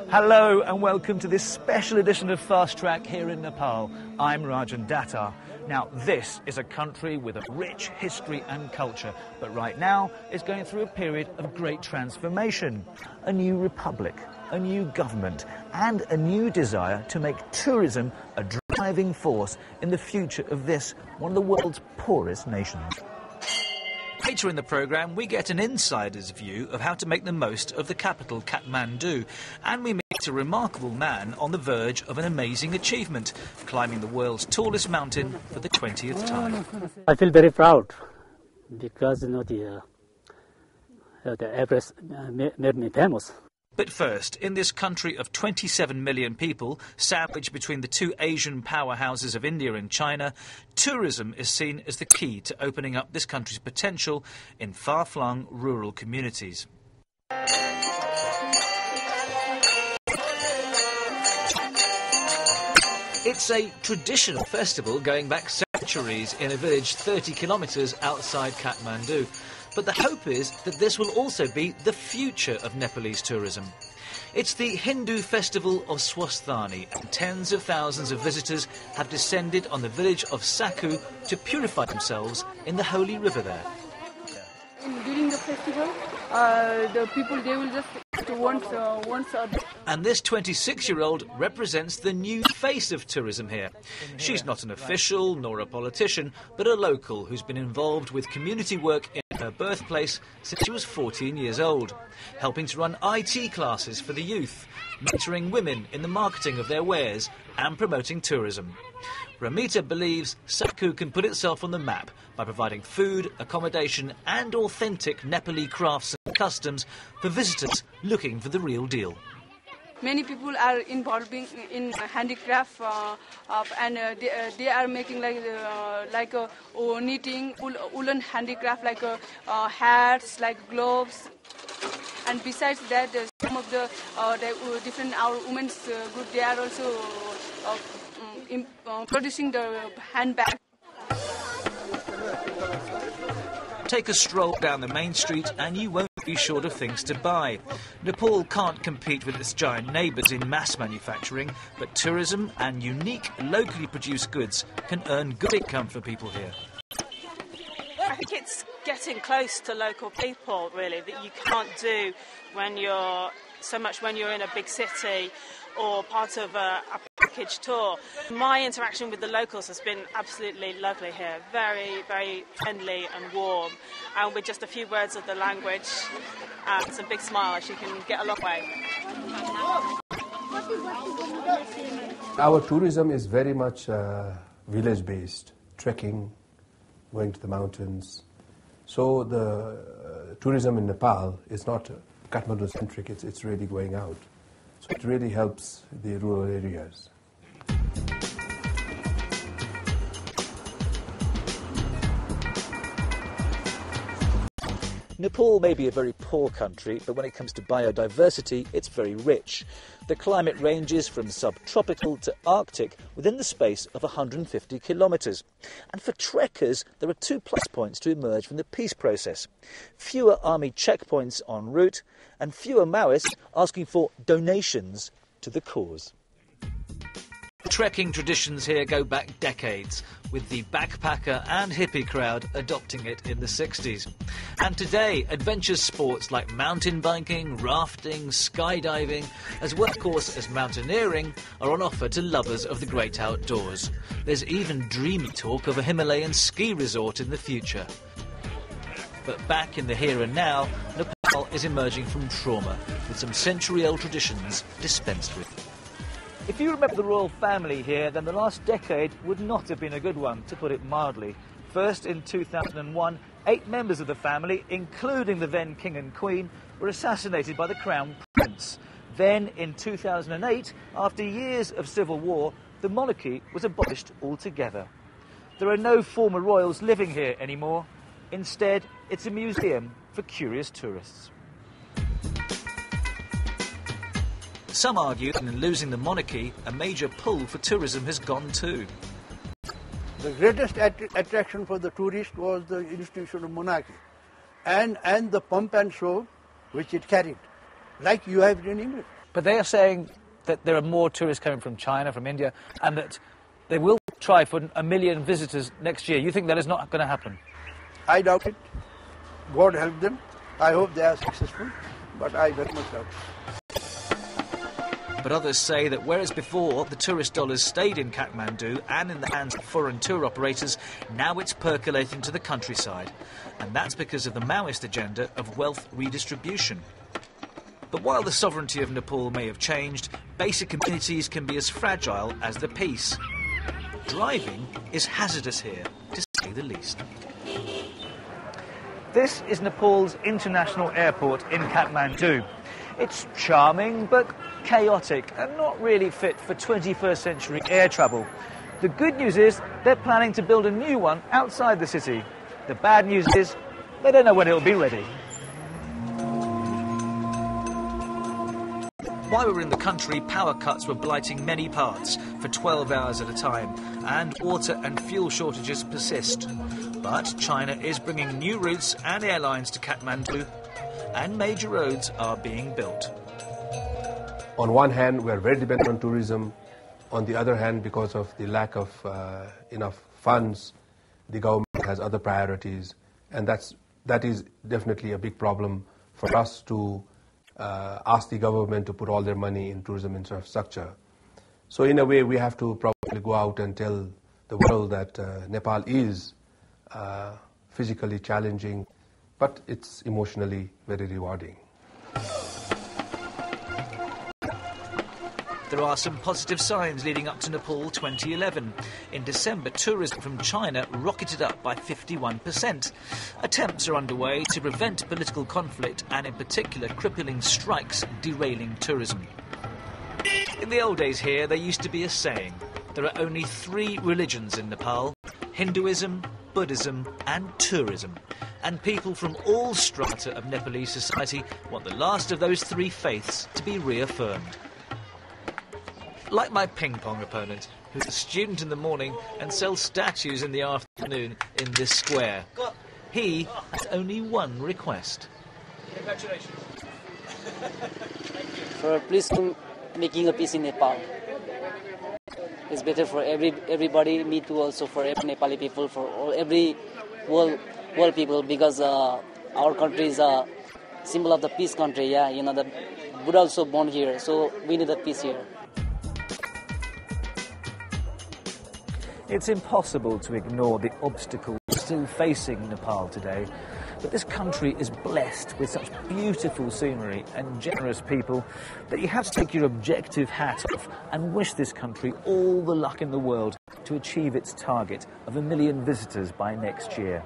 Hello and welcome to this special edition of Fast Track here in Nepal. I'm Rajan Datta. Now, this is a country with a rich history and culture, but right now it's going through a period of great transformation. A new republic, a new government, and a new desire to make tourism a driving force in the future of this, one of the world's poorest nations. Later in the programme, we get an insider's view of how to make the most of the capital, Kathamndu, and we meet a remarkable man on the verge of an amazing achievement, climbing the world's tallest mountain for the 20th time. I feel very proud because, the Everest made me famous. But first, in this country of 27 million people, sandwiched between the two Asian powerhouses of India and China, tourism is seen as the key to opening up this country's potential in far-flung rural communities. It's a traditional festival going back centuries in a village 30 kilometres outside Kathmandu. But the hope is that this will also be the future of Nepalese tourism. It's the Hindu festival of Swasthani, and tens of thousands of visitors have descended on the village of Sankhu to purify themselves in the holy river there. During the festival, the people, they will just once a day. And this 26-year-old represents the new face of tourism here. She's not an official nor a politician, but a local who's been involved with community work in her birthplace since she was 14 years old, helping to run IT classes for the youth, mentoring women in the marketing of their wares and promoting tourism. Ramita believes Sankhu can put itself on the map by providing food, accommodation and authentic Nepali crafts and customs for visitors looking for the real deal. Many people are involved in handicraft and they are making like knitting, woolen handicraft, like hats, like gloves. And besides that, some of the different our women's group, they are also producing the handbag. Take a stroll down the main street and you won't be short of things to buy. Nepal can't compete with its giant neighbours in mass manufacturing, but tourism and unique locally produced goods can earn good income for people here. I think it's getting close to local people, really, that you can't do when you're in a big city or part of a package tour. My interaction with the locals has been absolutely lovely here, very, very friendly and warm, and with just a few words of the language and some big smiles, you can get a long way. Our tourism is very much village-based, trekking, going to the mountains. So the tourism in Nepal is not Kathmandu-centric, it's really going out. So it really helps the rural areas. Nepal may be a very poor country, but when it comes to biodiversity, it's very rich. The climate ranges from subtropical to Arctic within the space of 150 kilometres. And for trekkers, there are 2 plus points to emerge from the peace process. Fewer army checkpoints en route, and fewer Maoists asking for donations to the cause. Trekking traditions here go back decades, with the backpacker and hippie crowd adopting it in the 60s. And today, adventure sports like mountain biking, rafting, skydiving, as well, of course, as mountaineering, are on offer to lovers of the great outdoors. There's even dreamy talk of a Himalayan ski resort in the future. But back in the here and now, Nepal is emerging from trauma, with some century-old traditions dispensed with. If you remember the royal family here, then the last decade would not have been a good one, to put it mildly. First, in 2001, 8 members of the family, including the then King and Queen, were assassinated by the Crown Prince. Then, in 2008, after years of civil war, the monarchy was abolished altogether. There are no former royals living here anymore. Instead, it's a museum for curious tourists. Some argue that in losing the monarchy, a major pull for tourism has gone too. The greatest attraction for the tourist was the institution of monarchy and the pomp and show which it carried, like you have in England. But they are saying that there are more tourists coming from China, from India, and that they will try for 1 million visitors next year. You think that is not going to happen? I doubt it. God help them. I hope they are successful, but I very much doubt it. But others say that whereas before the tourist dollars stayed in Kathmandu and in the hands of foreign tour operators, now it's percolating to the countryside. And that's because of the Maoist agenda of wealth redistribution. But while the sovereignty of Nepal may have changed, basic amenities can be as fragile as the peace. Driving is hazardous here, to say the least. This is Nepal's international airport in Kathmandu. It's charming but chaotic and not really fit for 21st century air travel. The good news is they're planning to build a new one outside the city. The bad news is they don't know when it'll be ready. While we were in the country, power cuts were blighting many parts for 12 hours at a time, and water and fuel shortages persist. But China is bringing new routes and airlines to Kathmandu, and major roads are being built. On one hand, we are very dependent on tourism. On the other hand, because of the lack of enough funds, the government has other priorities, and that is definitely a big problem for us to ask the government to put all their money in tourism infrastructure. So in a way, we have to probably go out and tell the world that Nepal is physically challenging, but it's emotionally very rewarding. There are some positive signs leading up to Nepal 2011. In December, tourism from China rocketed up by 51%. Attempts are underway to prevent political conflict and, in particular, crippling strikes derailing tourism. In the old days here, there used to be a saying: there are only 3 religions in Nepal: Hinduism, Buddhism and tourism. And people from all strata of Nepalese society want the last of those 3 faiths to be reaffirmed. Like my ping-pong opponent, who's a student in the morning and sells statues in the afternoon in this square. He has only one request. Congratulations. For please making a peace in Nepal. It's better for everybody, me too, also for every Nepali people, for every world people, because our country is a symbol of the peace country. Yeah, you know, the Buddha also born here, so we need the peace here. It's impossible to ignore the obstacles still facing Nepal today, but this country is blessed with such beautiful scenery and generous people that you have to take your objective hat off and wish this country all the luck in the world to achieve its target of 1 million visitors by next year.